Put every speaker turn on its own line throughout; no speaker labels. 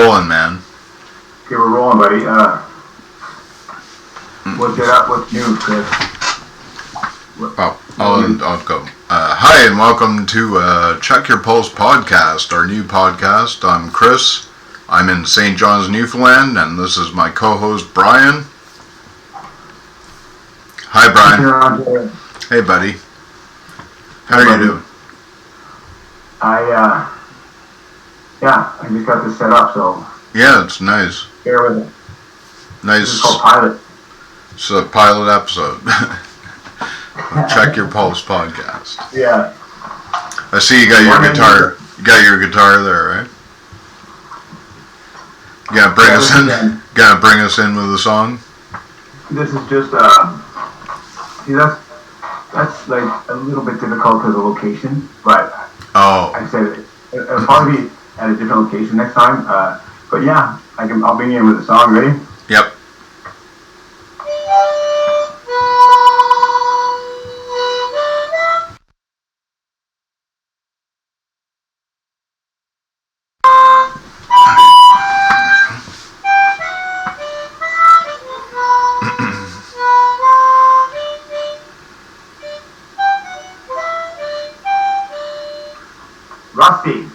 rolling, man.
Okay, we're rolling, buddy. What's it up? What's new, Chris?
I'll go. Hi, and welcome to Check Your Pulse podcast, our new podcast. I'm Chris. I'm in St. John's, Newfoundland, and this is my co-host, Brian. Hi, Brian. Hey, buddy. How are you doing?
I just got this set up, so...
Yeah, it's nice.
Bear with it.
Nice.
It's called Pilot.
It's a pilot episode. Check Your Pulse podcast.
Yeah.
I see you got your guitar. You got your guitar there, right? You gotta bring us in. Gotta bring us in with a song.
This is just see, that's like a little bit difficult because of location, but I said it'll probably be at a different location next time. But yeah, I'll bring you in with a song. Ready?
Yep.
Rusty.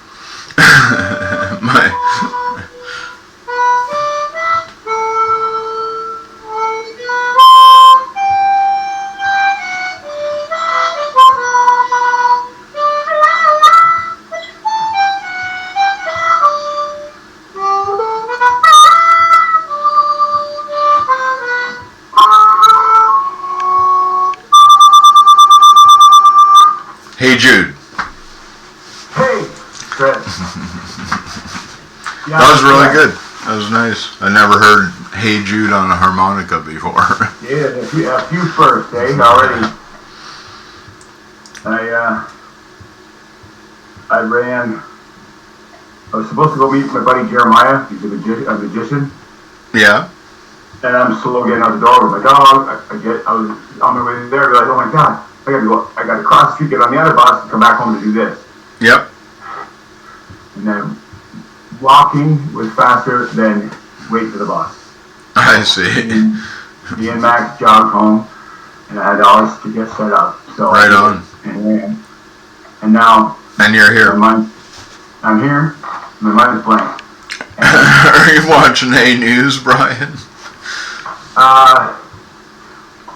Hey Jude.
Hey, Chris. Yeah,
That was really good. That was nice. I never heard Hey Jude on a harmonica before.
Yeah, a few first, already. I was supposed to go meet my buddy Jeremiah. He's a magician.
Yeah.
And I'm slow getting out the door with my dog. I was on my way there, realized, oh my God, I got to cross the street, get on the other bus, and come back home to do this.
Yep.
And then walking was faster than wait for the bus.
I see.
Me and Max jogged home, and I had hours to get set up. So
right on.
And now.
And you're here.
I'm here. My mind is blank.
Are you watching A News, Brian?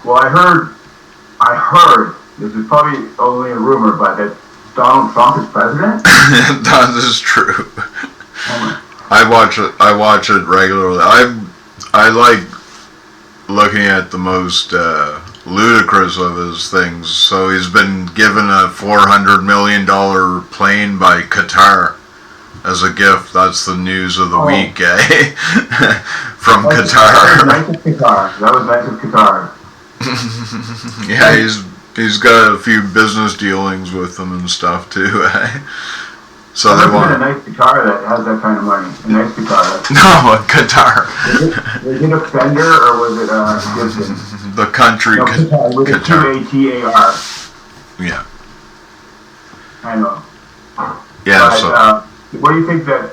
Well, I heard, this is probably only a rumor, but that Donald Trump is president?
That is true. I watch it regularly. I like looking at the most ludicrous of his things. So he's been given a $400 million plane by Qatar as a gift. That's the news of the week, eh? From Qatar.
That was nice of Qatar.
Yeah, he's got a few business dealings with them and stuff too, eh? So they want
a nice guitar that has that kind of money. A nice guitar.
No, a guitar.
Was it a Fender or was it Gibson?
The country
Qatar. With
guitar.
a Q-A-T-A-R.
Yeah.
I know.
Yeah.
But,
So.
What do you think that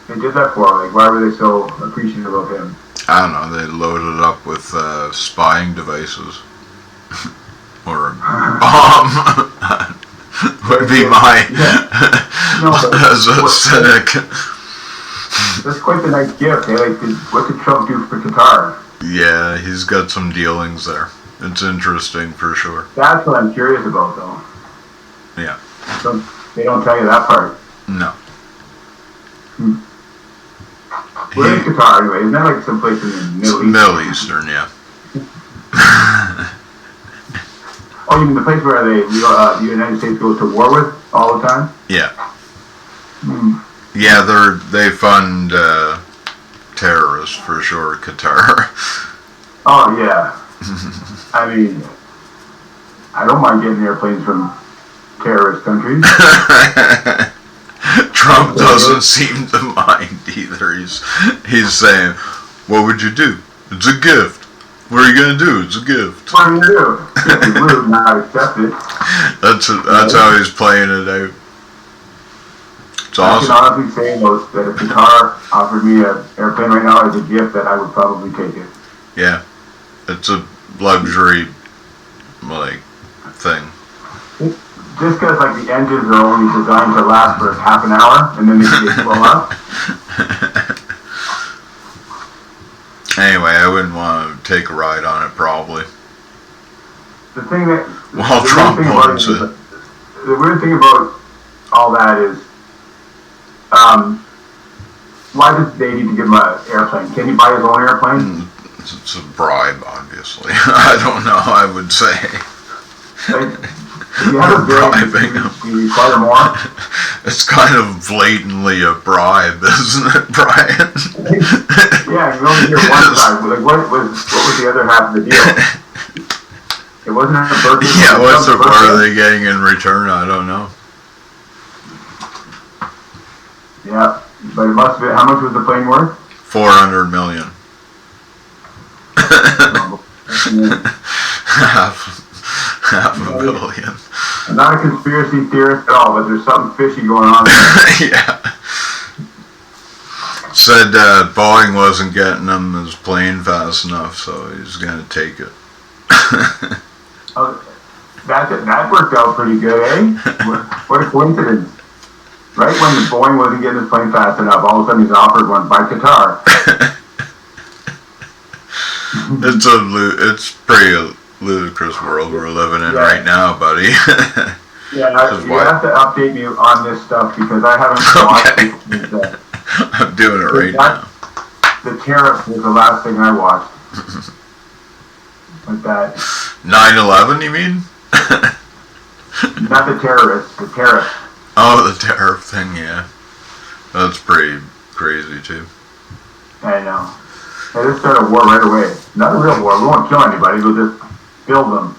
they did that for? Like, why were they so appreciative of him?
I don't know. They loaded it up with spying devices. Or a bomb. Would be my as a cynic.
That's quite the nice gift. What did Trump do for Qatar?
Yeah, he's got some dealings there. It's interesting for sure.
That's what I'm curious about, though.
Yeah.
So they don't tell you that part.
No.
Where is Qatar anyway? Isn't that like someplace in the Middle East?
Middle Eastern, yeah.
Oh, you mean the place where the United States goes to war with all the time?
Yeah. Yeah, they fund terrorists for sure, Qatar.
Oh yeah. I mean, I don't mind getting airplanes from terrorist countries.
Trump doesn't seem to mind either. He's saying, "What would you do? It's a gift. What are you gonna do? It's a gift."
What are you gonna do? It's rude, not accepted.
That's how he's playing it out. It's awesome.
I can honestly say that if the car offered me an airplane right now as a gift, that I would probably take it.
Yeah, it's a luxury, like, thing.
Just because, like, the engines are only designed to last for half an hour, and then they blow up.
Anyway, I wouldn't want to take a ride on it, probably.
The thing that...
Well,
the weird thing about all that is, why does they need to give him an airplane? Can he buy his own airplane?
It's a bribe, obviously. I don't know, I would say.
Like, if you have a bribing, you require more?
It's kind of blatantly a bribe, isn't it, Brian?
Yeah, you only hear one side. Like, what was the other half of the deal? It wasn't a birthday.
Yeah, what are they getting in return? I don't know.
Yeah, but it must be. How much was the plane worth?
$400 million. half a billion.
I'm not a conspiracy theorist at all, but there's something fishy going on there.
Yeah. Said Boeing wasn't getting him his plane fast enough, so he's gonna take it.
That worked out pretty good, eh? What a coincidence. Right when the Boeing wasn't getting his plane fast enough, all of a sudden he's offered one by Qatar.
It's pretty ludicrous world we're living in right now, buddy.
Yeah, you have to update me on this stuff because I haven't watched it.
I'm doing it right now.
The tariff was the last thing I watched. Like that.
9/11, you mean?
Not the terrorists, the tariff.
Oh, the tariff thing, yeah. That's pretty crazy, too.
I know. They just start a war right away. Not a real war. We won't kill anybody. We'll just build them.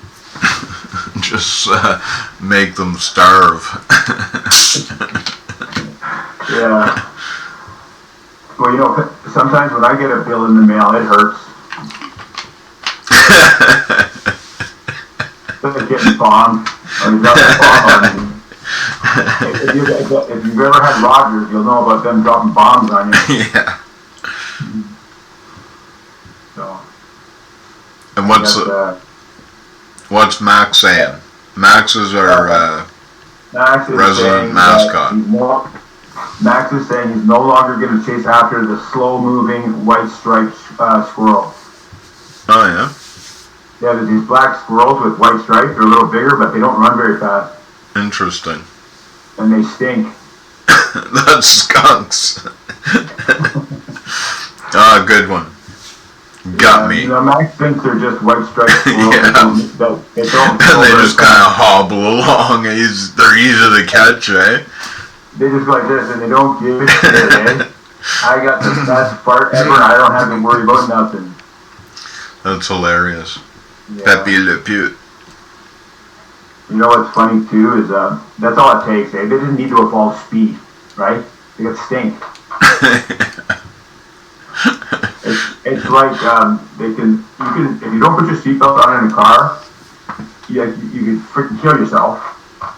Just make them starve.
Yeah. Well, you know, sometimes when I get a bill in the mail, it hurts. It's like getting bombed. Or you got a bomb on you. If you've ever had Rogers, you'll know about them dropping bombs on you.
Yeah.
So.
And what's Max saying? Max is our resident mascot.
Max is saying he's no longer going to chase after the slow-moving white-striped squirrel.
Oh, yeah?
Yeah, there's these black squirrels with white stripes. They're a little bigger, but they don't run very fast.
Interesting.
And they stink.
That's skunks. Good one. Got me.
You know, Max thinks they're just white striped squirrels.
Yeah. And they just kind of hobble along. They're easy to catch, eh?
They just go like this, and they don't give a shit, eh? I got the best part ever, and I don't have to worry about nothing. That's
hilarious.
Yeah.
Pepe Le Pew.
You know what's funny, too, is that's all it takes, eh? They didn't need to evolve speed, right? They got stink. It's like you can if you don't put your seatbelt on in a car, you could freaking kill yourself,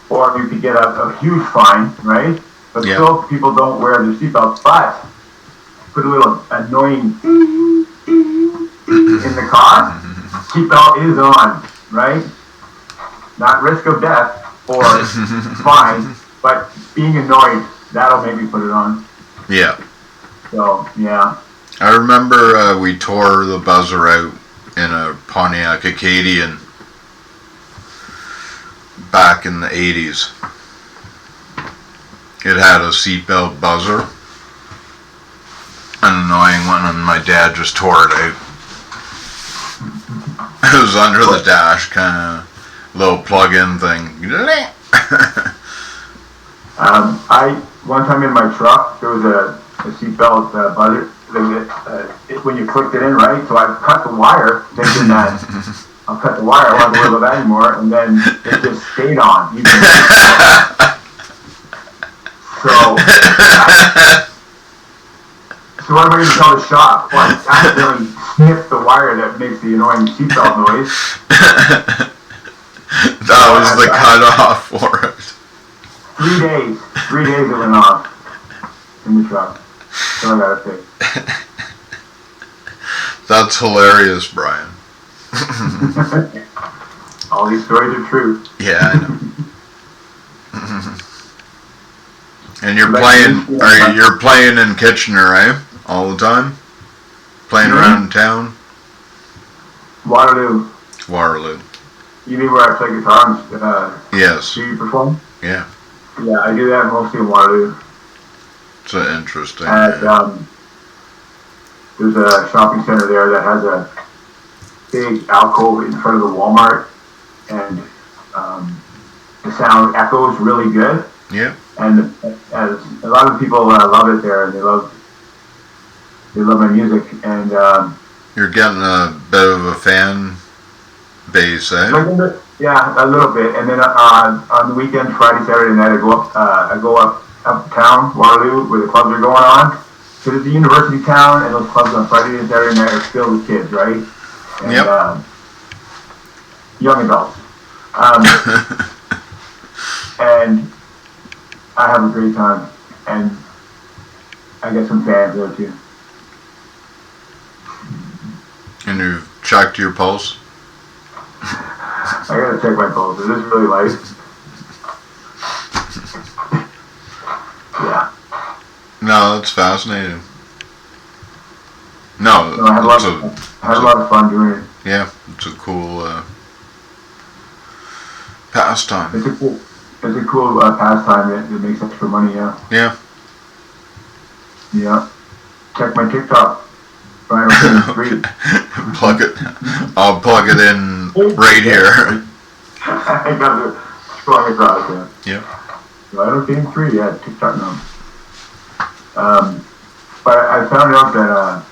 or you could get a huge fine, right? But still, people don't wear their seatbelts. But put a little annoying in the car, seatbelt is on, right? Not risk of death or fine, but being annoyed, that'll make me put it on.
Yeah.
So, yeah.
I remember we tore the buzzer out in a Pontiac Acadian back in the 80s. It had a seatbelt buzzer. An annoying one, and my dad just tore it out. It was under the dash, kind of little plug-in thing.
One time in my truck, there was a seatbelt buzzer. When you clicked it in, right? So I cut the wire, thinking that I'll cut the wire, I won't worry about that anymore, and then it just stayed on. So what am I going to tell the shop? Well, I accidentally snipped the wire that makes the annoying seatbelt noise.
That was the cutoff for it.
3 days. 3 days it went off. in the truck. So I gotta fix.
That's hilarious, Brian.
All these stories are true.
Yeah, I know. And you're playing in Kitchener, eh? All the time? Playing around town?
Waterloo.
Waterloo.
You mean where I play guitar and
yes.
do you perform?
Yeah.
Yeah, I do that mostly in Waterloo.
It's interesting.
There's a shopping center there that has a big alcove in front of the Walmart, and the sound echoes really good.
Yeah.
And as a lot of people love it there, and they love my music. And
you're getting a bit of a fan base, eh?
Yeah, a little bit. And then on the weekend, Friday, Saturday night, I go uptown Waterloo where the clubs are going on. Because it's a university town, and those clubs on Friday and Saturday night are filled with kids, right? And, young adults. And I have a great time, and I get some fans there too.
And you've checked your pulse?
I gotta check my pulse. Is this really life? Yeah.
No, that's fascinating. No,
I had a lot of fun doing it.
Yeah, it's a cool pastime.
It's a cool pastime that makes extra money, yeah.
Yeah.
Yeah. Check my TikTok. Brian free.
Plug it. I'll plug it in right here.
I got to scroll across, yeah.
Yeah.
Brian O'Kane 3, yeah, TikTok now. But I found out that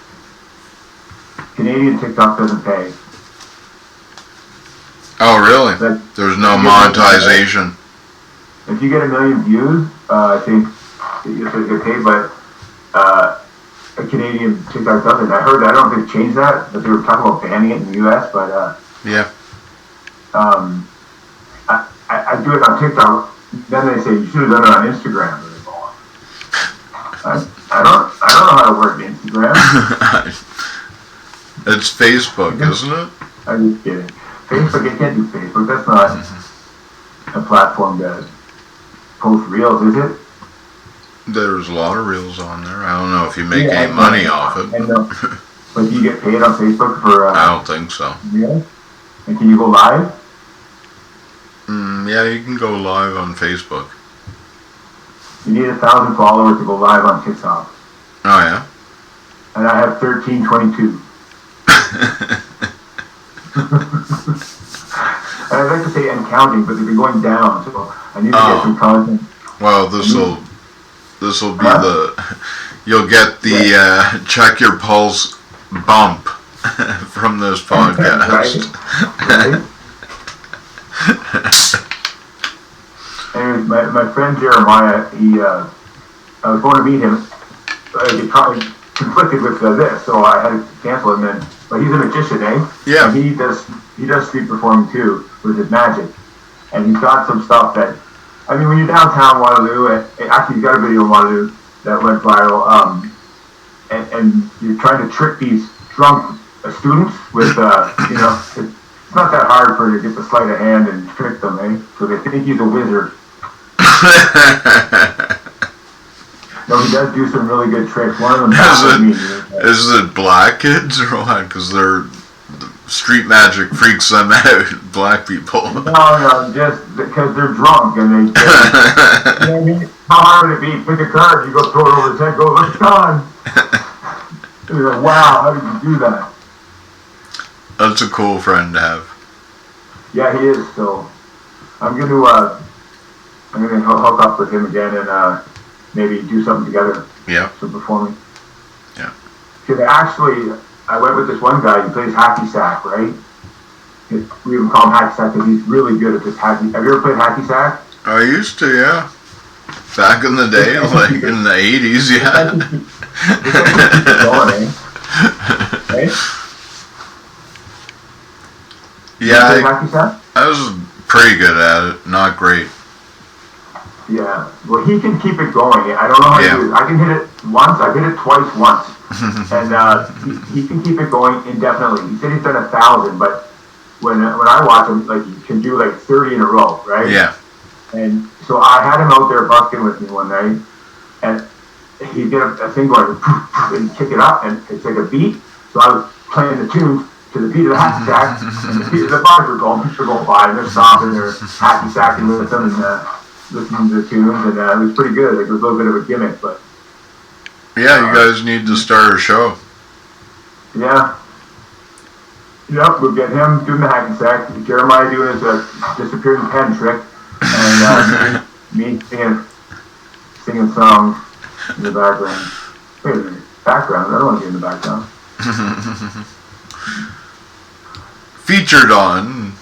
Canadian TikTok doesn't pay.
Oh, really? There's no monetization.
If you get 1 million views, I think you'll get paid, but a Canadian TikTok doesn't. I don't know if they've changed that, but they were talking about banning it in the US, but
yeah.
I do it on TikTok, then they say you should have done it on Instagram. I don't know how to work Instagram.
It's Facebook, isn't it?
I'm just kidding. Facebook, you can't do Facebook. That's not a platform that posts reels, is it?
There's a lot of reels on there. I don't know if you make any money off it.
But do you get paid on Facebook for...
I don't think so.
Yeah? And can you go live?
Yeah, you can go live on Facebook.
You need 1,000 followers to go live on TikTok.
Oh, yeah?
And I have 1322. And I'd like to say and counting, but they've been going down, so I need to get some content.
Well, this'll be you'll get the check your pulse bump from this podcast.
Right? Anyways, my friend Jeremiah, I was going to meet him. He probably conflicted with this, so I had to cancel him. But he's a magician, eh?
Yeah.
And he does street performing too with his magic, and he's got some stuff that. I mean, when you're downtown Waterloo, actually, he's got a video in Waterloo that went viral, and you're trying to trick these drunk students with, it's not that hard for you to get the sleight of hand and trick them, eh? So they think he's a wizard. No, he does do some really good tricks. One of them
is it black kids or what? Because street magic freaks them out, black people.
No, just because they're drunk and they. You know what I mean? How hard would it be? Pick a card, you go throw it over his head, go, let's gone. You're like, wow, how did you do that?
That's a cool friend to have.
Yeah, he is. So I'm gonna hook up with him again and maybe do something together.
Yeah.
Some performing.
Yeah.
Because actually, I went with this one guy. He plays hacky sack, right? We even call him hacky sack because he's really good at this hacky. Have you ever played hacky sack?
I used to, yeah. Back in the day, like in the 80s, yeah.
Going, eh? Right?
Yeah, I was pretty good at it. Not great.
Yeah. Well, he can keep it going. I don't know how to do it. I can hit it once. I've hit it twice once. And he can keep it going indefinitely. He said he's done 1,000, but when I watch him, like, he can do like 30 in a row, right?
Yeah.
And so I had him out there busking with me one night, and he'd get a thing going, and he'd kick it up, and it's like a beat. So I was playing the tune to the beat of the hacky sack, and the bars were going by, and they're stopping, they're hacky sacking with them, and listening to the tunes, and it was pretty good. Like, it was a little bit of a gimmick, but
yeah, you guys need to start a show.
Yeah. Yep, we'll get him doing the hacky sack, Jeremiah doing his disappearing pen trick, and me singing songs in the background. Wait a minute, background? I don't want to get in the background.
Featured on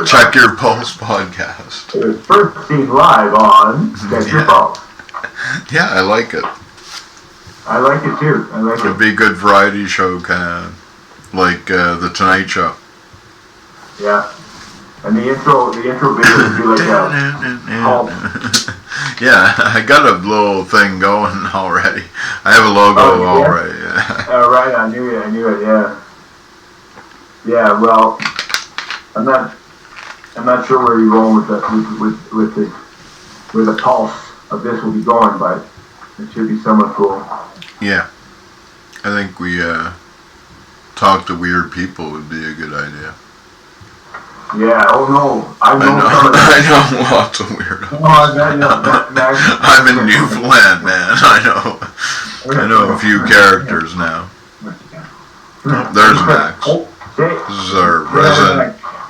Check Your Pulse podcast.
It was first seen live on Check Your Pulse.
Yeah, I like it.
I like it too.
It'd be a good variety show, kind of like The Tonight Show.
Yeah. And the intro video would be like pulse.
Yeah, I got a little thing going already. I have a logo already. Yeah.
Oh, right. I knew it. Yeah. Yeah. Well, I'm not sure where you're going with the pulse of this will be going, but it should be somewhat cool.
Yeah, I think we talk to weird people would be a good idea.
Yeah. Oh no, I know
lots of weirdos.
Oh,
I'm in Newfoundland, man. I know a few characters now. There's Max. This is our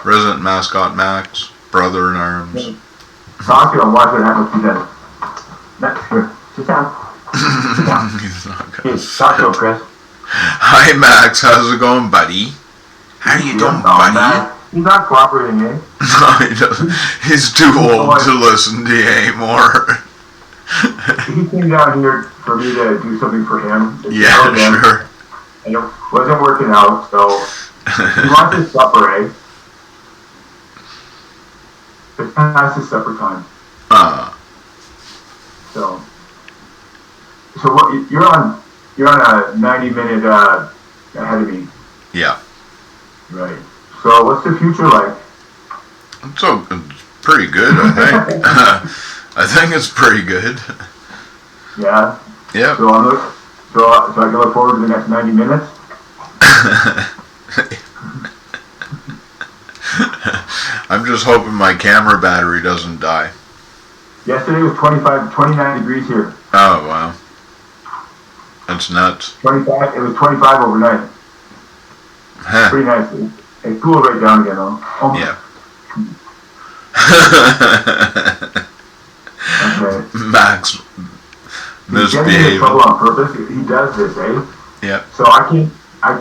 resident mascot, Max, brother in arms.
Talk to him. Watch what happens to them. Max, here, sit down.
He's not gonna
talk to him, Chris.
Hi, Max. How's it going, buddy? How you doing, buddy?
He's not cooperating, eh?
No, he doesn't. He's too old to listen to you anymore.
He came down here for me to do something for him.
Yeah, sure.
And it wasn't working out, so he wants his supper, eh? It's past his supper time. So what? You're on a 90-minute ahead of me.
Yeah.
Right. So what's the future like?
It's pretty good, I think. I think it's pretty good.
Yeah.
Yeah.
So I can look forward to the next 90 minutes.
I'm just hoping my camera battery doesn't die.
Yesterday was 29 degrees here.
Oh wow. That's nuts.
25. It was 25 overnight.
Huh.
Pretty nice. It cooled right down again, though. Oh.
Yeah.
Okay.
Max misbehaving.
He's getting in trouble on purpose. He does this, eh?
Yeah.
So I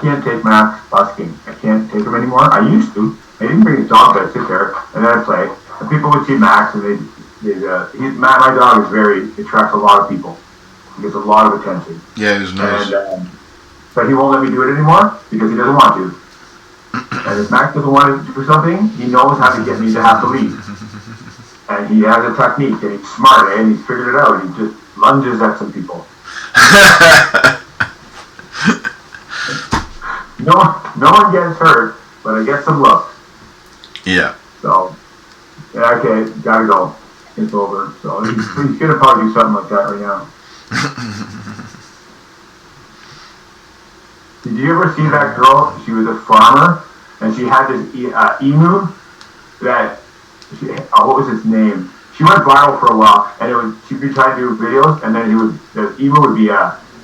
can't take Max busking. I can't take him anymore. I used to. I didn't bring his dog, but I'd sit there and then I'd play. And people would see Max, and my dog is it attracts a lot of people. He gets a lot of attention.
Yeah, he's nice.
And, but he won't let me do it anymore because he doesn't want to. And if Max doesn't want to do something, he knows how to get me to have to leave. And he has a technique, and he's smart, and he's figured it out. He just lunges at some people. No one gets hurt, but I get some looks.
Yeah.
So, yeah, okay, gotta go. It's over. So he's gonna probably do something like that right now. Did you ever see that girl? She was a farmer, and she had this emu that, what was its name? She went viral for a while, and she'd be trying to do videos, and then the emu would be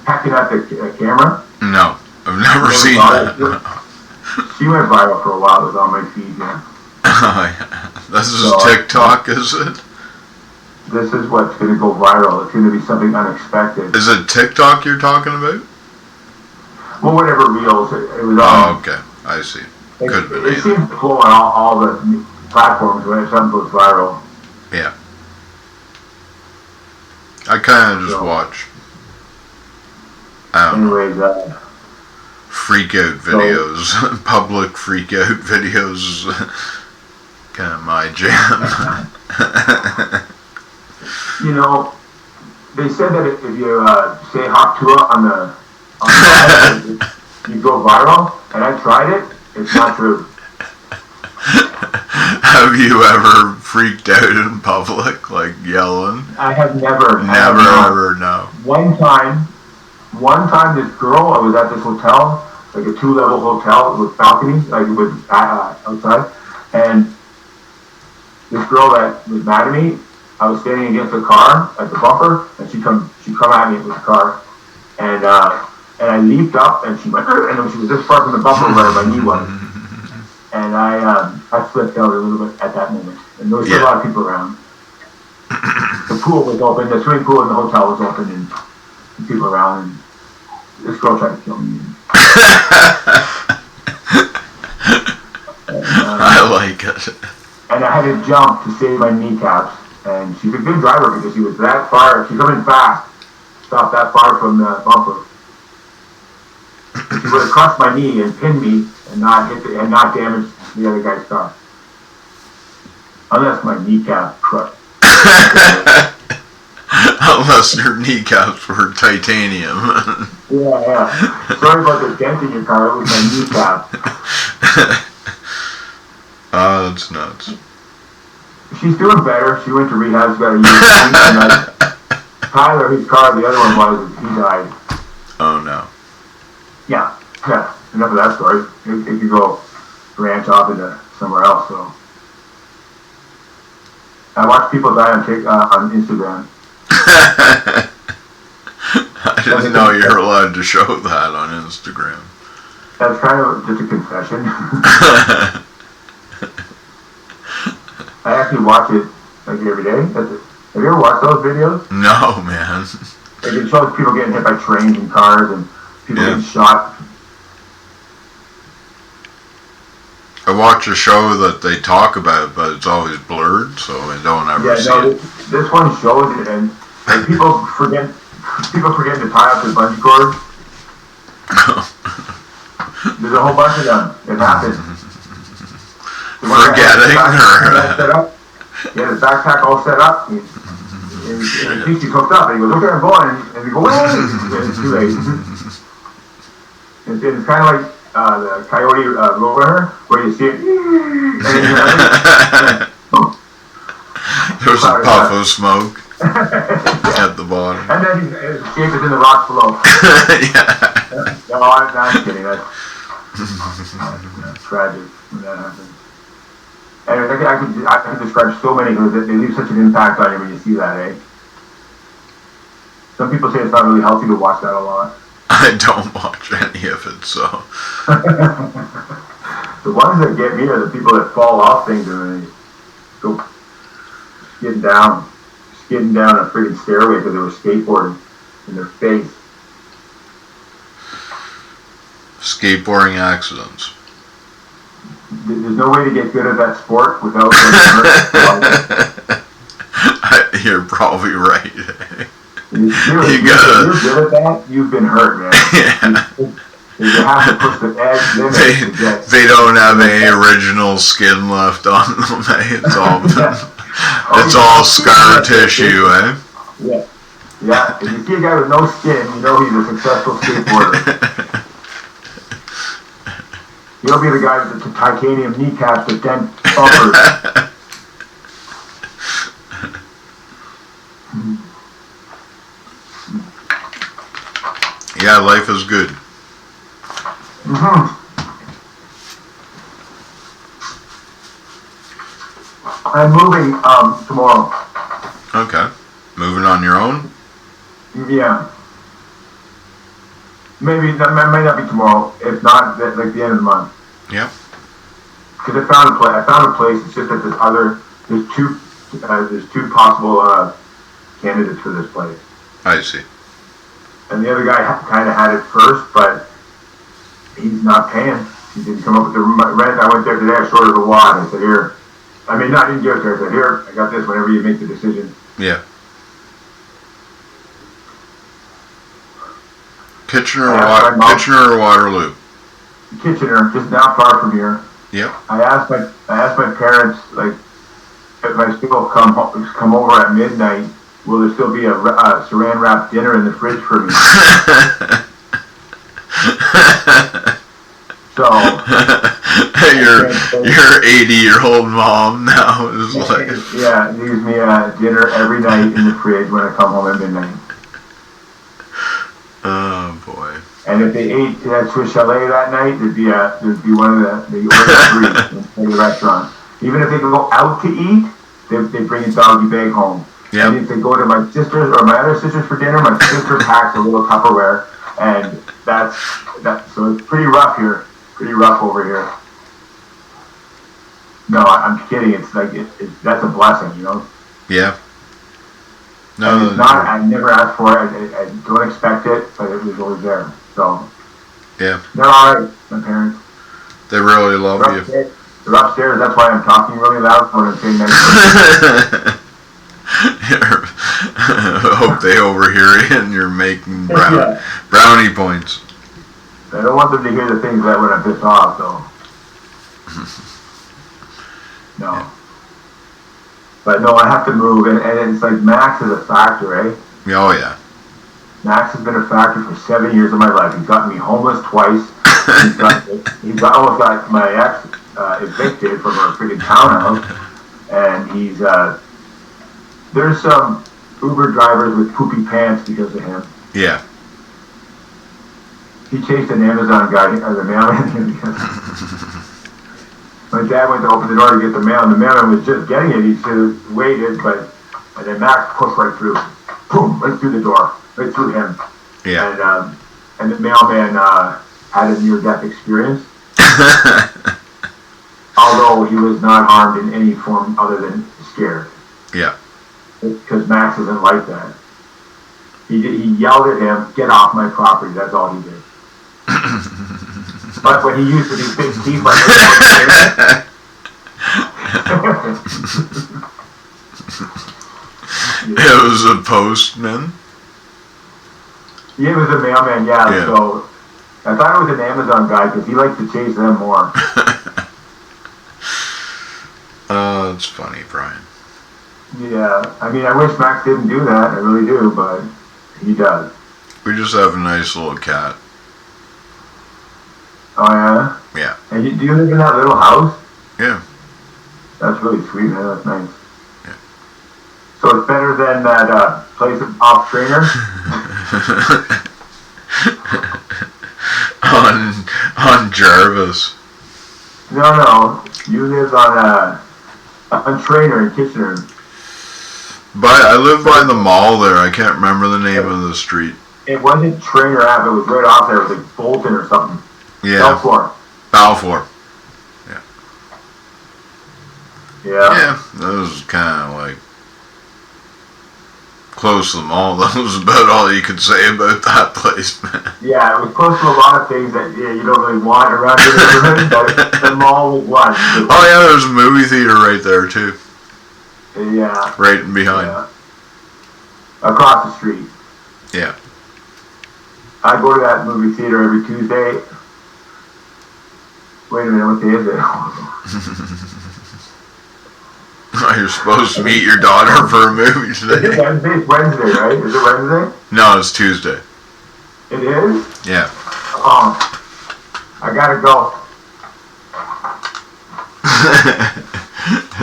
pecking at the camera.
No, I've never seen that.
She went viral for a while. It was on my feed, yeah.
This is TikTok, is it?
This is what's going to go viral. It's going to be something unexpected.
Is it TikTok you're talking about?
Well, whatever reels it was on.
Oh, okay. I see. Could have been.
It seems to flow on all the platforms when something goes viral.
Yeah. I kind of just watch.
Anyways,
freak out videos, public freak out videos, kind of my jam.
You know, they said that if you say hot tua on the you go viral, and I tried it. It's not true.
Have you ever freaked out in public, like yelling?
I have never.
Never, ever, no.
One time, this girl, I was at this hotel, like a 2-level hotel with balconies, like with outside, and this girl that was mad at me, I was standing against the car at the bumper, and she come at me with the car, and I leaped up, and she went, and she was this far from the bumper where my knee was, and I flipped out a little bit at that moment, and there was a lot of people around. The pool was open, the swimming pool in the hotel was open, and people around, and this girl tried to kill me.
I like it.
And I had to jump to save my kneecaps. And she's a good driver because she was that far. She's coming fast. Stopped that far from the bumper. She would have crushed my knee and pinned me and not damaged the other guy's car. Unless my kneecap crushed.
Unless your kneecaps were titanium.
Yeah. Sorry about the dent in your car. It was my kneecap.
Oh, that's nuts.
She's doing better. She went to rehab. She got a year. And Tyler, whose car the other one was, he died.
Oh no.
Yeah. Enough of that story. It could go branch off into somewhere else. So I watch people die on Instagram.
I didn't know you were allowed to show that on Instagram.
That's kind of just a confession. I actually watch it like every day. Have you ever watched those videos?
No, man.
Like it shows people getting hit by trains and cars and people getting shot.
I watch a show that they talk about, but it's always blurred, so I don't ever see it.
This one shows it, and like, people forget to tie up their bungee cords. There's a whole bunch of them. It happens.
Forgetting
the backpack all set up. He thinks he's hooked up, and he goes, okay, I'm going, and he goes, wait, and it's too late. It's kind of like the Coyote Roadrunner, where you see it,
there's a puff of smoke at the bottom.
And then his escape is in the rocks below. No, I'm kidding. That's tragic when that happens. And I can describe so many because they leave such an impact on you when you see that, eh? Some people say it's not really healthy to watch that a lot.
I don't watch any of it, so.
The ones that get me are the people that fall off things and they go skidding down a freaking stairway because they were skateboarding in their face.
Skateboarding accidents.
There's no way to get good at that sport without getting hurt.
You're probably right.
You're good at that, you've been hurt, man. Yeah. You have to push the edge limit.
They don't have any original skin left on them, eh? It's all scar tissue, eh?
Yeah. If you see a guy with no skin, you know he's a successful skateboarder. He'll be the guy with the titanium kneecaps that dent bumpers.
Yeah, life is good.
I'm moving tomorrow.
Okay. Moving on your own?
Yeah. Maybe that might not be tomorrow. If not, like the end of the month.
Yeah.
Because I found a place. It's just that there's two possible candidates for this place.
I see.
And the other guy kind of had it first, but he's not paying. He didn't come up with the rent. I went there today. I shorted the wad. I said, here. I mean, I didn't give it to her. I said, here, I got this whenever you make the decision.
Yeah. Kitchener or Waterloo?
Kitchener, just not far from here.
Yep.
I asked my parents, like, if I still come over at midnight will there still be a saran wrap dinner in the fridge for me? So
your 80-year-old mom now is like,
yeah, leaves me dinner every night in the fridge when I come home at midnight.
Oh boy!
And if they ate at Swiss Chalet that night, there'd be one of the order three in the restaurant. Even if they go out to eat, they bring a doggy bag home. Yep. And if they go to my sister's or my other sister's for dinner, my sister packs a little Tupperware, and that's that. So it's pretty rough here. Pretty rough over here. No, I'm kidding. It's like that's a blessing, you know.
Yeah.
No, and it's not. I never asked for it. I don't expect it, but it was always there. So.
Yeah.
They're all right. My parents.
They really love you.
They're upstairs. That's why I'm talking really loud when I'm saying that.
Hope they overhear you and you're making brownie points.
I don't want them to hear the things that when I'm pissed off, though. No. Yeah. But no, I have to move, and it's like Max is a factor, eh?
Oh, yeah.
Max has been a factor for 7 years of my life. He's gotten me homeless twice. he's almost got my ex evicted from our freaking townhouse, and he's there's some Uber drivers with poopy pants because of him.
Yeah.
He chased an Amazon guy as a mailman. My dad went to open the door to get the mail, and the mailman was just getting it. He should have waited, and then Max pushed right through. Boom! Right through the door. Right through him.
Yeah.
And the mailman had a near-death experience. Although he was not harmed in any form other than scared.
Yeah.
Because Max isn't like that. He yelled at him, "Get off my property." That's all he did. But when he used to be big teeth like that.
It was a postman?
Yeah, it was a mailman, yeah. So I thought it was an Amazon guy because he likes to chase them more.
Oh, it's funny, Brian.
Yeah, I mean, I wish Max didn't do that. I really do, but he does.
We just have a nice little cat.
Oh, yeah?
Yeah.
And do you live in that little house?
Yeah.
That's really sweet, man. That's nice.
Yeah.
So it's better than that place off Trainer?
on Jarvis.
No. You live on Trainer in Kitchener.
But I live by the mall there. I can't remember the name of the street.
It wasn't Trainer Ave. It was right off there. It was like Bolton or something.
Yeah. Balfour. Yeah.
Yeah.
Yeah, that was kind of like close to the mall. That was about all you could say about that place, man.
Yeah, it was close to a lot of things that you don't really want around here, but the mall was one.
Oh yeah, there's a movie theater right there too.
Yeah.
Right in behind.
Yeah. Across the street.
Yeah.
I go to that movie theater every Tuesday. Wait a minute, what day is it?
You're supposed to meet your daughter for a movie today.
It's Wednesday, right? Is it Wednesday?
No, it's Tuesday.
It is?
Yeah.
I gotta go.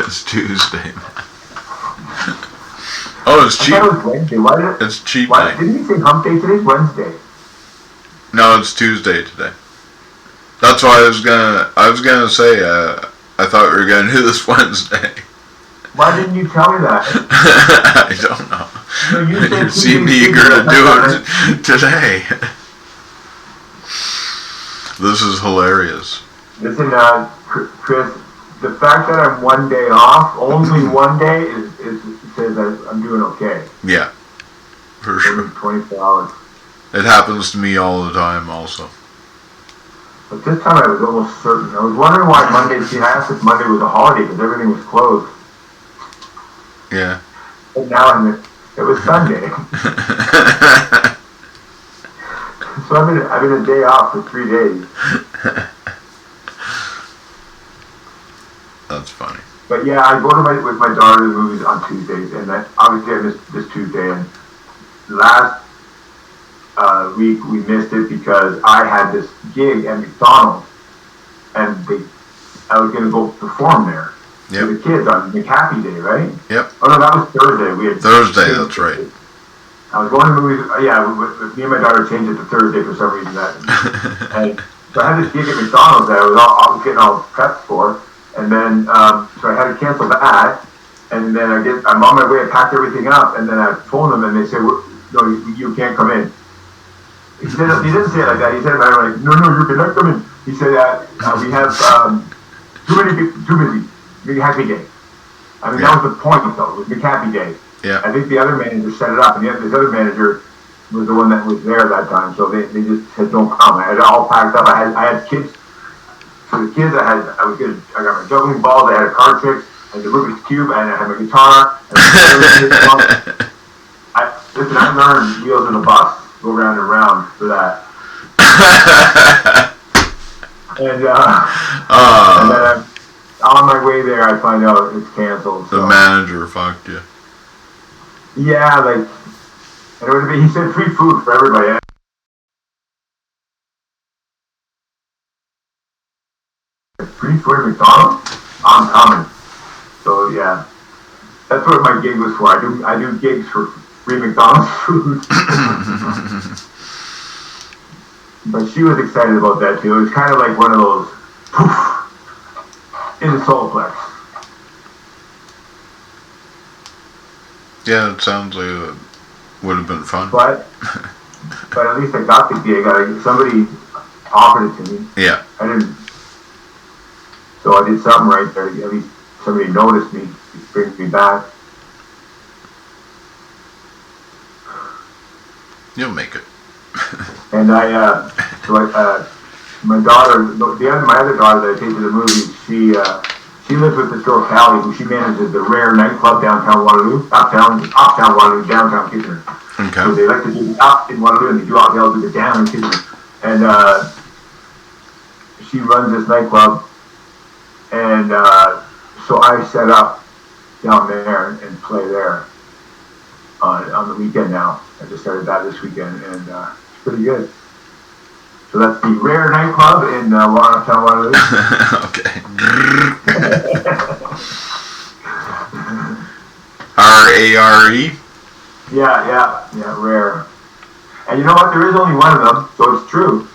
It's Tuesday. Oh, it's cheap.
I thought it was Wednesday. Why did
it's cheap
why,
night.
Didn't you say hump day? Today's Wednesday.
No, it's Tuesday today. That's why I was gonna say, I thought we were gonna do this Wednesday.
Why didn't you tell me that?
I don't know.
No,
you seemed eager to do it today. This is hilarious.
Listen, Chris, the fact that I'm one day off, only one day, says that I'm doing okay.
Yeah, for sure.
24 hours.
It happens to me all the time also.
But this time I was almost certain. I was wondering why Monday, I asked if Monday was a holiday because everything was closed.
Yeah.
But now it was Sunday. So I've been a day off for 3 days.
That's funny.
But yeah, I go to with my daughter to the movies on Tuesdays, and obviously I missed this Tuesday. And last week we missed it because I had this gig at McDonald's, and I was going to go perform there with the kids on McHappy Day, right?
Yep.
Oh no, that was Thursday. We had
Thursday. That's right.
I was going to the movies. Yeah, me and my daughter changed it to Thursday for some reason. And so I had this gig at McDonald's that I was getting all prepped for, and then so I had to cancel that. And then I'm on my way. I packed everything up, and then I phoned them, and they said, "No, you can't come in." He didn't say it like that. He said, "I'm like, no, you cannot come in." He said, "We have too busy. Big Happy Day." I mean, that was the point, though. It was Big Happy Day.
Yeah.
I think the other manager set it up, and this other manager was the one that was there that time. So they just said, "Don't come." I had it all packed up. I had kids. For the kids, I got my juggling balls. I had a card tricks. I had the Rubik's Cube, and I had my guitar. Listen, I learned Wheels in a Bus. Go round and round for that. And then on my way there, I find out it's canceled.
So. The manager fucked you.
Yeah, like, and he said free food for everybody. Free food at McDonald's? I'm coming. So yeah, that's what my gig was for. I do gigs for free McDonald's food. But she was excited about that too. It was kind of like one of those poof in the solar plex.
Yeah, it sounds like it would have been fun.
But at least I got the gig. Somebody offered it to me.
Yeah.
I didn't. So I did something right there. At least somebody noticed me. It brings me back.
You'll make it.
And my daughter, my other daughter that I take to the movies, she lives with this girl Callie, who she manages the Rare nightclub downtown Waterloo, uptown Waterloo, downtown Kitchener.
Okay.
So they like to do the up in Waterloo, and they'll do the down in Kitchener. And she runs this nightclub, and so I set up down there and play there on the weekend now. I just started that this weekend, and it's pretty good. So that's the Rare nightclub in uptown Waterloo.
Okay. R-A-R-E? Yeah, Rare.
And you know what? There is only one of them, so it's true.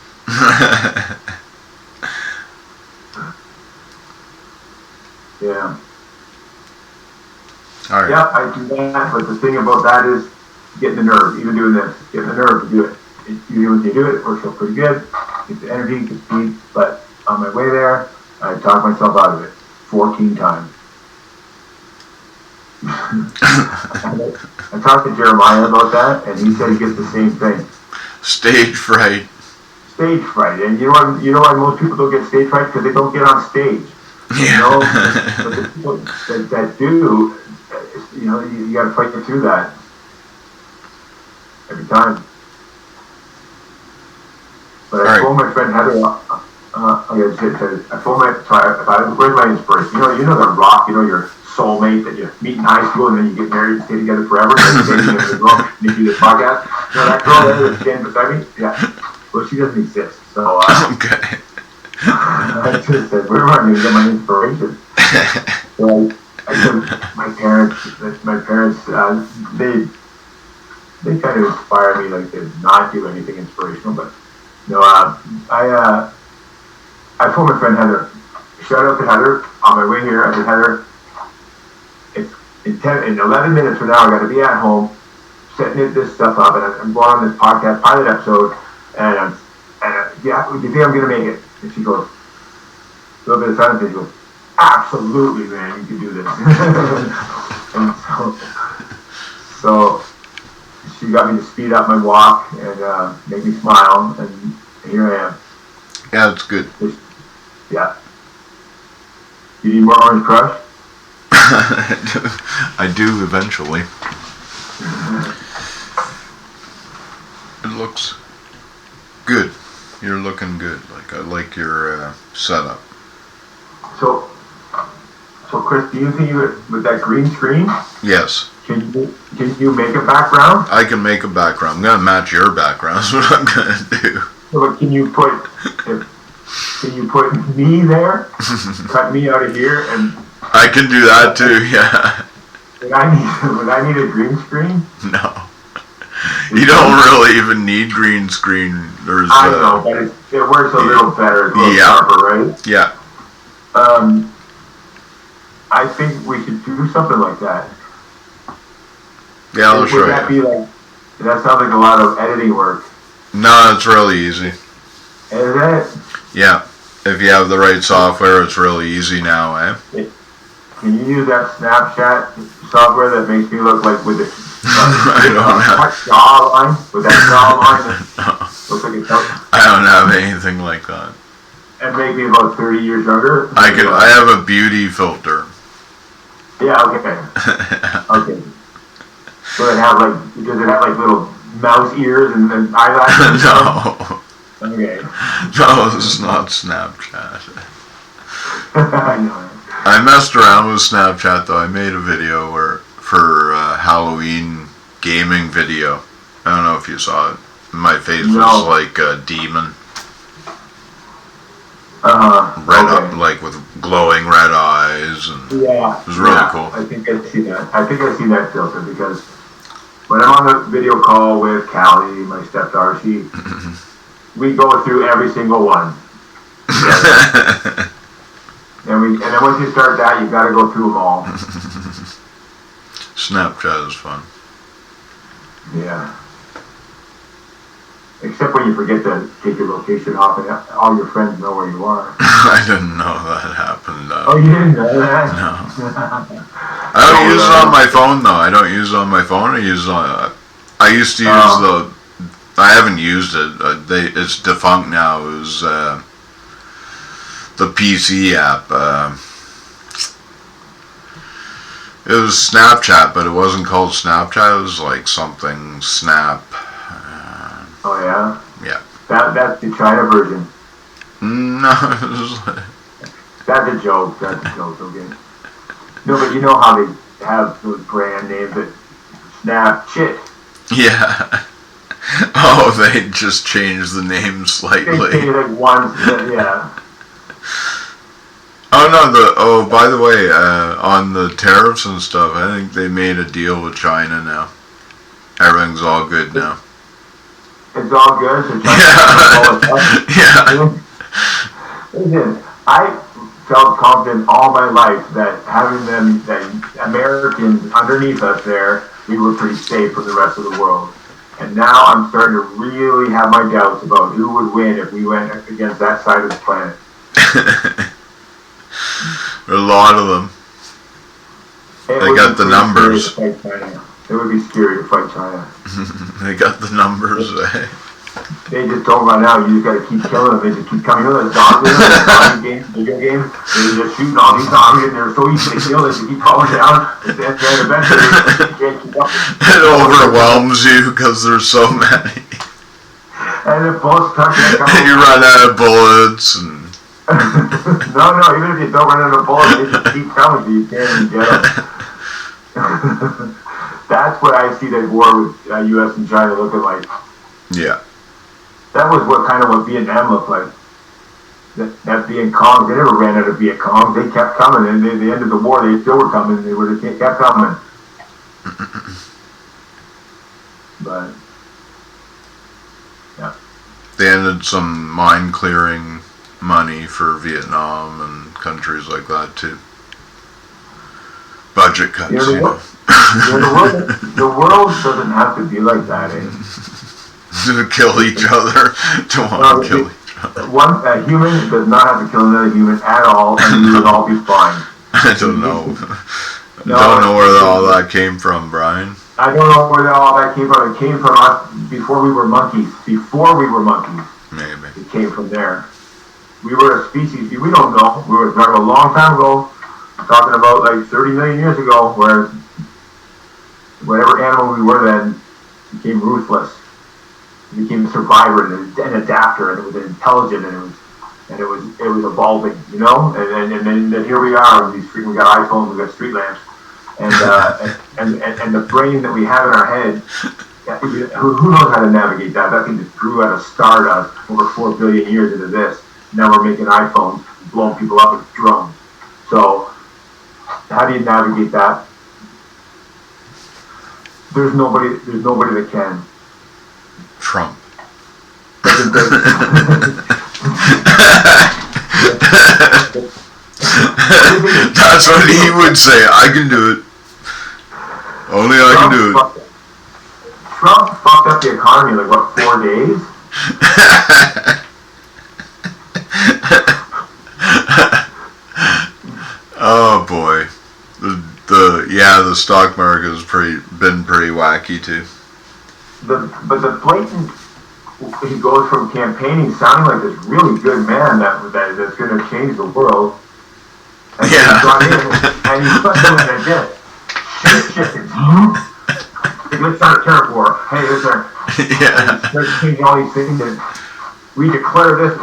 Yeah.
All right.
Yeah, I do that, but the thing about that is getting the nerve, even doing this, getting the nerve to do it. When you do it, it works out pretty good. Get the energy, get speed, but on my way there, I talked myself out of it 14 times. I talked to Jeremiah about that, and he said he gets the same thing.
Stage fright.
Stage fright, and you know why most people don't get stage fright? Because they don't get on stage.
Yeah.
You know, but the people that do, you know, you got to fight through that every time. But I told my friend Heather, I told where's my inspiration? You know the rock, you know your soulmate that you meet in high school and then you get married and stay together forever and then you do this podcast. You know that girl there that's standing beside me? Yeah. Well, she doesn't exist. So
okay.
I just said, where am I going to get my inspiration? So I said, my parents, they kind of inspire me, like to not do anything inspirational, but no, I told my friend Heather, shout out to Heather, on my way here, I said, Heather, in 11 minutes from now, I got to be at home, setting this stuff up, and I'm going on this podcast pilot episode, and yeah, do you think I'm going to make it? And she goes, a little bit of silence, and she goes, absolutely, man, you can do this. And so she got me to speed up my walk and make me smile, and here I am.
Yeah, that's good.
Yeah. You need more Orange Crush?
I do eventually. It looks good. You're looking good. Like I like your setup.
So So Chris, do you think with that green screen?
Yes.
Can you make a background?
I can make a background. I'm gonna match your background. That's what I'm gonna do.
So, but can you put me there? Cut me out of here, and
I can do that too. Yeah.
Would I need a green screen?
No. You don't really even need green screen.
I know, but it works a little better. It's a little sharper, right?
Yeah.
I think we should do something like that.
Yeah, I'll show you.
That sounds like a lot of editing work.
No, it's really easy.
Is it?
Yeah. If you have the right software, it's really easy now, eh?
Can you use that Snapchat software that makes me look like with the jawline? With that jawline that looks like a
I don't have anything like that.
And make me about 30 years younger?
I have a beauty filter.
Yeah, okay. Okay. So does it have like little mouse ears and eyelashes?
No.
Okay.
No, this is not Snapchat.
I know.
I messed around with Snapchat though. I made a video for Halloween gaming video. I don't know if you saw it. My face was like a demon.
Okay.
Like with glowing red eyes, and it was really cool.
I think I see that. I think I see that filter because when I'm on a video call with Callie, my stepdaughter, we go through every single one. And then once you start that, you got to go through them all.
Snapchat is fun.
Yeah. Except when you forget to take your location off and all your friends know where you are.
I didn't know that happened.
Oh, you didn't know that?
No. I don't use it on my phone though. I don't use it on my phone. I used to use I haven't used it. It's defunct now. It was the PC app. It was Snapchat, but it wasn't called Snapchat. It was like something Snap.
Oh yeah.
Yeah.
That's the China version.
No, it was like...
That's a joke. That's a joke. Okay. No, but you know how they have those brand names that Snapchat.
Yeah. Oh, they just changed the name slightly.
They changed like one. Yeah.
Oh no! By the way, on the tariffs and stuff, I think they made a deal with China now. Everything's all good now.
It's all good. So yeah. Listen, I felt confident all my life that having that Americans underneath us there, we were pretty safe from the rest of the world. And now I'm starting to really have my doubts about who would win if we went against that side of the planet.
There are a lot of them. They got the numbers.
It would be scary to fight China.
They got the numbers.
They just don't run out. You just got to keep killing them. They just keep coming. You know, the zombie games, video games. They're just shooting all these zombies, and they're so easy to kill. They just keep falling down. And eventually, you can't keep up.
It overwhelms you because there's so many.
And the bullets start to come.
You run out of bullets. And...
no, even if you don't run out of bullets, they just keep coming. So you can't even get them. That's what I see that war with U.S. and China looking like.
Yeah.
That was what Vietnam looked like. That Viet Cong, they never ran out of Viet Cong. They kept coming, and at the end of the war, they still were coming. They would have kept coming. But yeah,
they ended some mine clearing money for Vietnam and countries like that too. Budget cuts,
you know. The world doesn't have to be like that,
to kill each other, to want to kill each other.
A human does not have to kill another human at all, and we would all be fine.
I don't know. Don't know where all that came from, Brian.
I don't know where all that came from. It came from us before we were monkeys.
Maybe.
It came from there. We were a species. We don't know. We were talking a long time ago. Talking about like 30 million years ago, where whatever animal we were then became ruthless. It became a survivor and an adapter, and it was intelligent, and and it was evolving, you know. And then here we are with these we got iPhones, we got street lamps, and the brain that we have in our head. Yeah, who knows how to navigate that? That thing just grew out of stardust over 4 billion years into this. Now we're making iPhones, blowing people up with drones. So, how do you navigate that? There's nobody that can.
Trump. That's what he would say. I can do it. Only I can do it.
Trump fucked up the economy in 4 days?
Oh boy. The stock market has been pretty wacky too.
But the blatant, he goes from campaigning sounding like this really good man that's going to change the world. And
yeah.
And he's doing like this. Shit. Let's start a tariff war. Hey, there's our.
Yeah.
Starts changing all these things, and we declare this.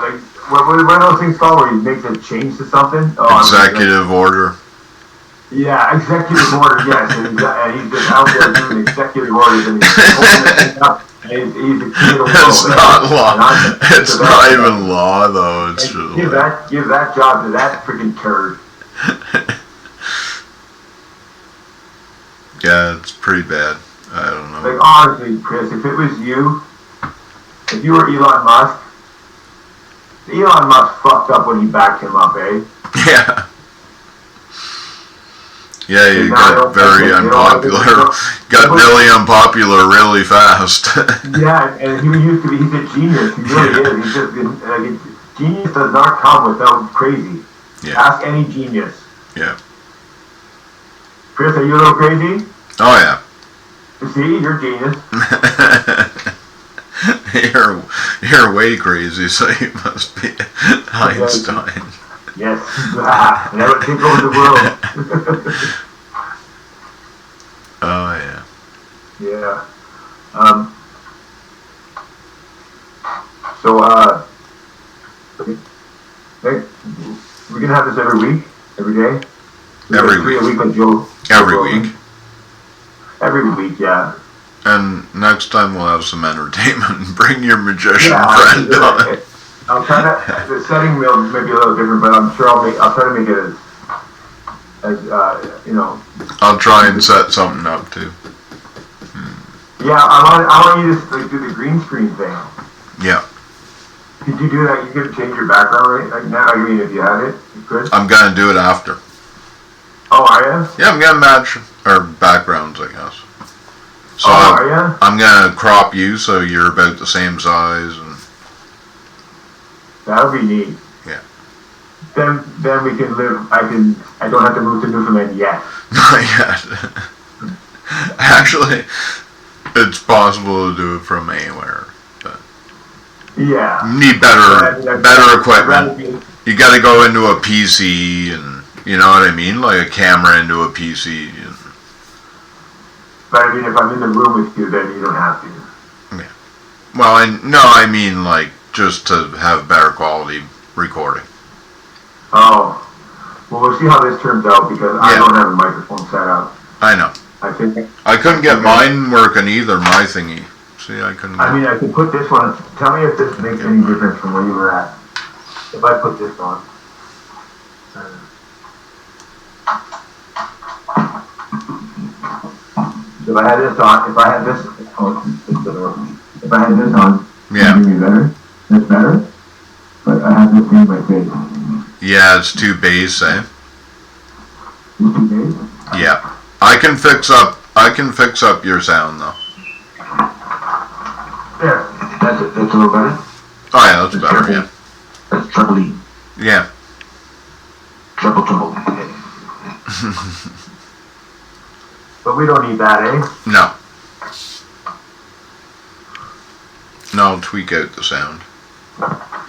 What are those things called where he makes a change to something?
Executive order.
Yeah, executive order. Yes, and he's just out there doing executive orders, and he's holding the thing up. And he's the king of the world.
It's not law. It's not even law, though. It's just
give that job to that freaking turd.
Yeah, it's pretty bad. I don't know.
Honestly, Chris, if it was you, if you were Elon Musk fucked up when he backed him up, eh?
Yeah. Yeah, you got very unpopular. Got really unpopular really fast.
Yeah, and he's a genius. He really is. He's just genius does not come without crazy.
Yeah.
Ask any genius.
Yeah.
Chris, are you a little crazy?
Oh yeah.
See, you're a genius.
You're way crazy, so you must be Einstein.
Yes. Never take over the world.
Oh yeah.
Yeah. We're gonna have this every week, every day.
Every week.
A week like Joe.
Every week.
Every week, yeah.
And next time we'll have some entertainment. Bring your magician friend on.
I'll try to. The setting will maybe a little different, but I'm sure I'll try to make it as you know.
I'll try and set something up too.
Yeah, I want you to do the green screen thing.
Yeah.
Could you do that? You could change your background right now. I mean, if you had it, you could.
I'm gonna do it after.
Oh, are you?
Yeah, I'm gonna match our backgrounds, I guess. So
are you?
I'm gonna crop you so you're about the same size, and
that would be neat.
Yeah.
Then we can live. I don't have to move to Newfoundland yet.
Not yet. Actually, it's possible to do it from anywhere. But
yeah.
You need better equipment. You got to go into a PC, and you know what I mean, like a camera into a PC. And,
but I mean, if I'm in the room with you, then you don't have to.
Yeah. Well, I mean like just to have better quality recording.
Oh. Well, we'll see how this turns out because I don't have a microphone set up.
I know.
I
couldn't get mine working either, my thingy. See, I couldn't.
I mean, I can put this one. Tell me if this makes any difference from where you were at. If I put this on. If I had this on, if I had this on,
yeah.
Would it be better? That's better? But I have this in my face.
Yeah, it's too bass, eh?
It's too bass?
Yeah. I can fix up your sound though.
There. That's a little better?
Oh yeah, that's better, yeah.
That's treble E.
Yeah.
Treble. But we don't need that, eh?
No. No, I'll tweak out the sound.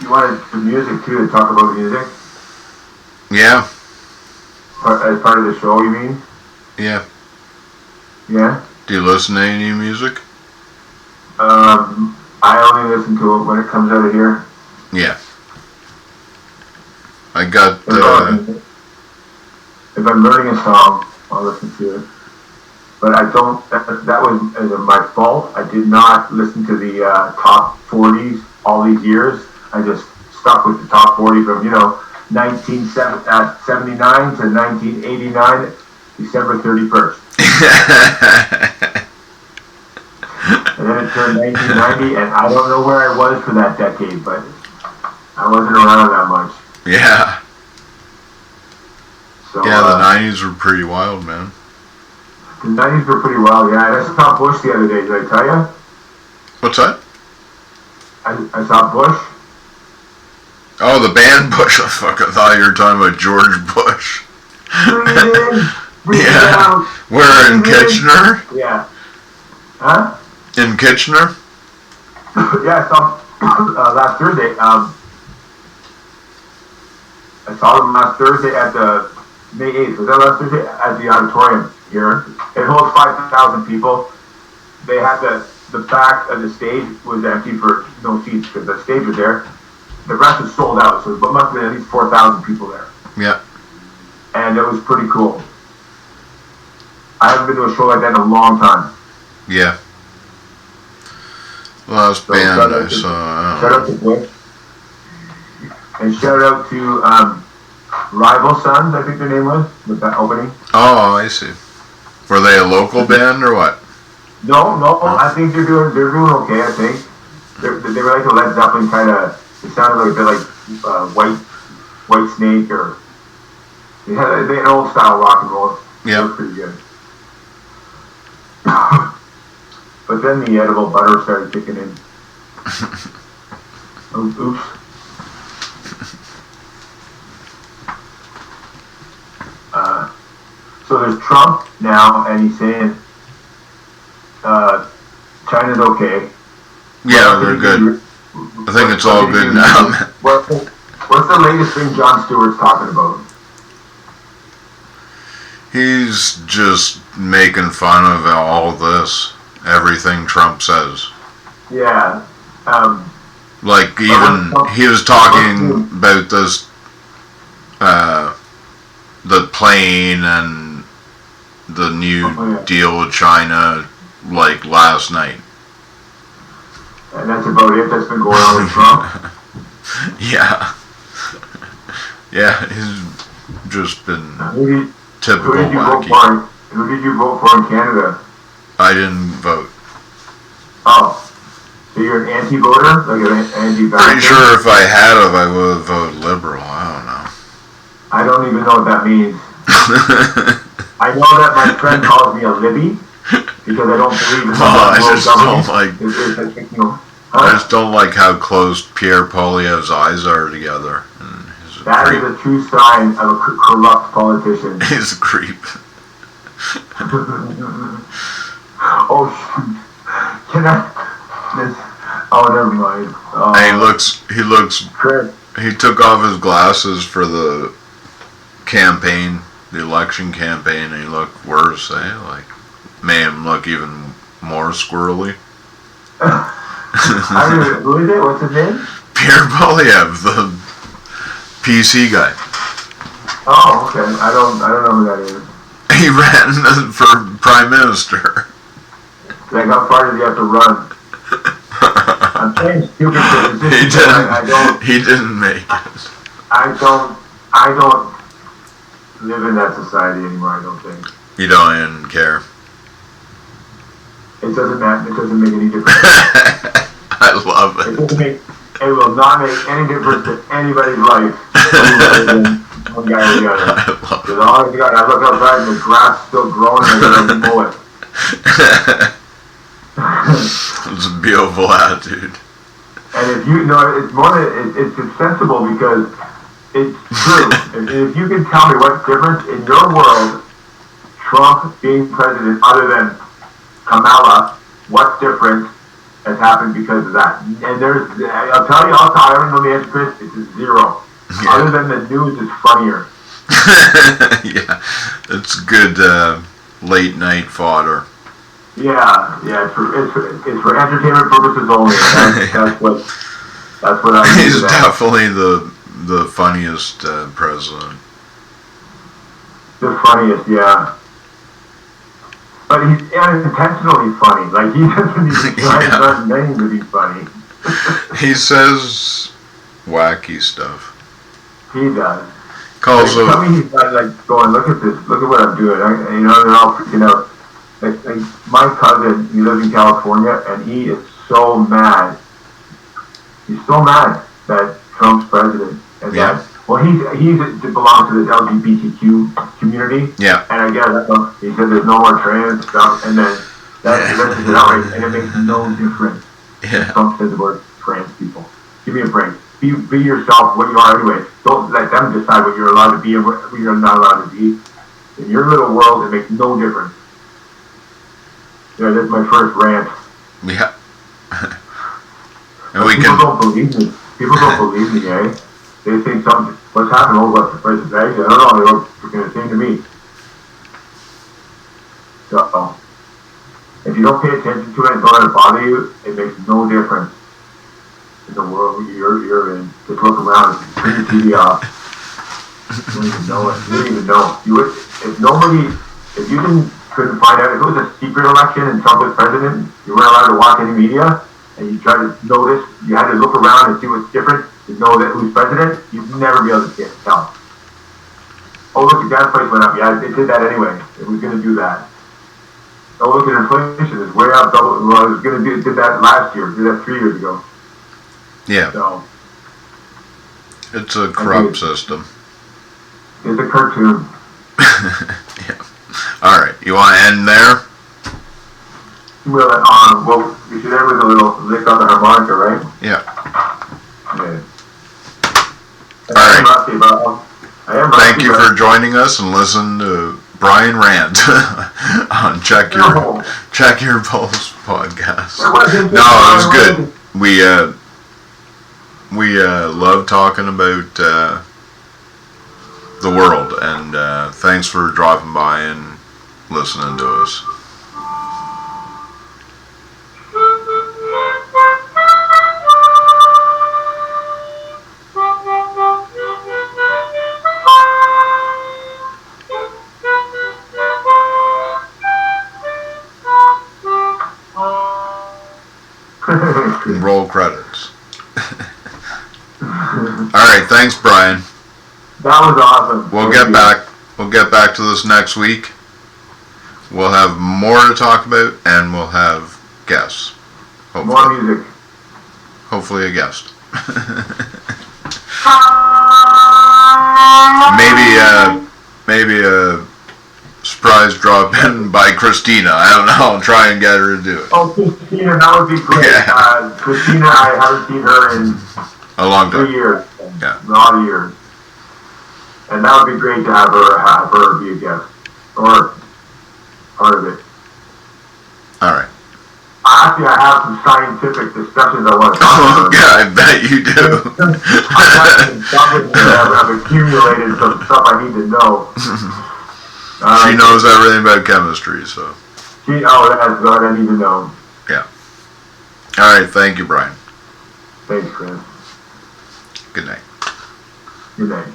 You wanted the music too, to talk about music?
Yeah.
As part of the show, you mean?
Yeah.
Yeah?
Do you listen to any music?
I only listen to it when it comes out of here.
Yeah. I've got.
If I'm learning a song, I'll listen to it. But I don't. That was my fault. I did not listen to the top 40s all these years. I just stuck with the top 40 from 1979 to 1989, December 31st. And then it turned 1990, and I don't know where I was for that decade, but I wasn't around that much.
Yeah.
So,
yeah, the 90s were pretty wild, man.
The 90s were pretty wild, yeah. I saw Bush the other day, did I tell you?
What's that?
I saw Bush.
Oh, the band Bush. I fucking thought you were talking about George Bush.
Breathe in, breathe out.
Where, in Kitchener?
Yeah. Huh?
In Kitchener?
Yeah, I saw last Thursday. I saw them last Thursday at the May 8th. Was that last Thursday? At the auditorium here. It holds 5,000 people. They had the back of the stage was empty for no seats because the stage was there. The rest was sold out, so it must have been at least 4,000 people there.
Yeah.
And it was pretty cool. I haven't been to a show like that in a long time.
Yeah. Last band I saw.
Shout out to Bush. And shout out to Rival Sons, I think their name was, with that opening.
Oh, I see. Were they a local band or what?
No, I think they're doing okay, I think. They were like a Led Zeppelin kind of, it sounded like a bit like White Snake, or they had an old style rock and roll.
Yeah.
It was pretty good. But then the edible butter started kicking in. Oops. So there's Trump now, and he's saying China's okay.
Yeah, they're good. I think it's all good now.
What's the latest thing Jon Stewart's talking about?
He's just making fun of all this, everything Trump says.
Yeah.
Like even he was talking about this, the plane and the new deal with China, like last night.
And that's about it. That's been going on with Trump.
Yeah. Yeah, he's just been typical wacky.
Who did you vote for in Canada?
I didn't vote.
Oh. So you're an anti-voter? Like an anti-vaccine?
Pretty sure if I had of, I would have voted Liberal. I don't know.
I don't even know what that means. I know that my friend calls me a Libby because I don't believe in
I just don't like.
I
just don't like how close Pierre Poilievre's eyes are together.
That is a true sign of a corrupt politician.
He's a creep.
Oh shoot! Can I? Oh, never mind.
And he looks. He took off his glasses for the campaign, the election campaign, and he looked worse. Like made him look even more squirrely.
Who is it? What's his name?
Pierre Poilievre, the PC guy.
Oh, okay. I don't know who that is.
He ran for prime minister.
Like, how far did he have to run? I'm saying stupid things.
He didn't make it.
I don't live in that society anymore, I don't think.
You don't even care.
It doesn't matter. It doesn't make any difference.
I love it.
It will not make any difference to anybody's life. One guy or the other. Because all I got, I look outside and the grass is still growing and I gotta mow it.
It's a beautiful attitude.
And if you know, it's more than it's sensible because it's true. if you can tell me what's different in your world, Trump being president, other than Kamala, what's different has happened because of that? And I don't know the answer, Chris. It's a zero. Yeah. Other than the news is funnier.
Yeah, it's good late night fodder.
Yeah, it's for entertainment purposes only. That's what I.
He's definitely the the funniest president.
The funniest, yeah. But he's unintentionally funny. Like, he doesn't even try his own name to be funny.
He says wacky stuff.
He does.
Calls
like, tell me he's not, like, going, look at this, look at what I'm doing. You know, they're all freaking out. Like my cousin, he lives in California, and he is so mad. He's so mad that Trump's president. And that, well, he belongs to the LGBTQ community.
Yeah.
And I guess he said there's no more trans stuff, and then that's an outrage, and it makes no difference.
Yeah.
Trump says the word trans people. Give me a break. Be yourself, what you are anyway. Don't let them decide what you're allowed to be and what you're not allowed to be. In your little world, it makes no difference. Yeah, that's my first rant.
Yeah. And
people don't believe me. People don't believe me, eh? They think something. What's happened over at the president? Actually, I don't know. They were going to say to me. So, if you don't pay attention to it and don't let it bother you, it makes no difference in the world you're in. Just look around and turn your TV off. You don't even know it. You don't even know. If you couldn't find out, if it was a secret election and Trump was president, you weren't allowed to watch any media, and you tried to notice, you had to look around and see what's different to know that who's president, you'd never be able to tell. Oh, look, the gas price went up. Yeah, it did that anyway. It was going to do that. Oh, look at inflation. It's way up. Well, it was going to did that last year. It did that 3 years ago.
Yeah.
So,
it's a corrupt system.
It's a cartoon.
Yeah. All right. You want to end there?
Well, we should end with a little lick on the harmonica, right?
Yeah.
Yeah.
All right. Thank you for joining us and listen to Brian rant on Check Your Pulse podcast. No, it was good. We love talking about the world, and thanks for dropping by and listening to us. Roll credits. Alright, thanks Brian.
That was awesome.
We'll get back to this next week. We'll have more to talk about, and we'll have guests. Hopefully.
More music.
Hopefully a guest. Maybe a surprise drop in by Christina. I don't know. I'll try and get her to do it.
Oh, Christina, that would be great. Yeah. Christina, I haven't seen her in
a long time.
3 years.
Yeah.
A lot of years. And that would be great to have her be a guest. Or part of it.
Alright.
Actually, I have some scientific discussions I want to talk about.
Yeah, I bet you do.
I've accumulated some stuff I need to know.
She knows everything about chemistry, so.
That's what I need to know.
Yeah. Alright, thank you, Brian.
Thanks, Chris.
Good night.
Good night.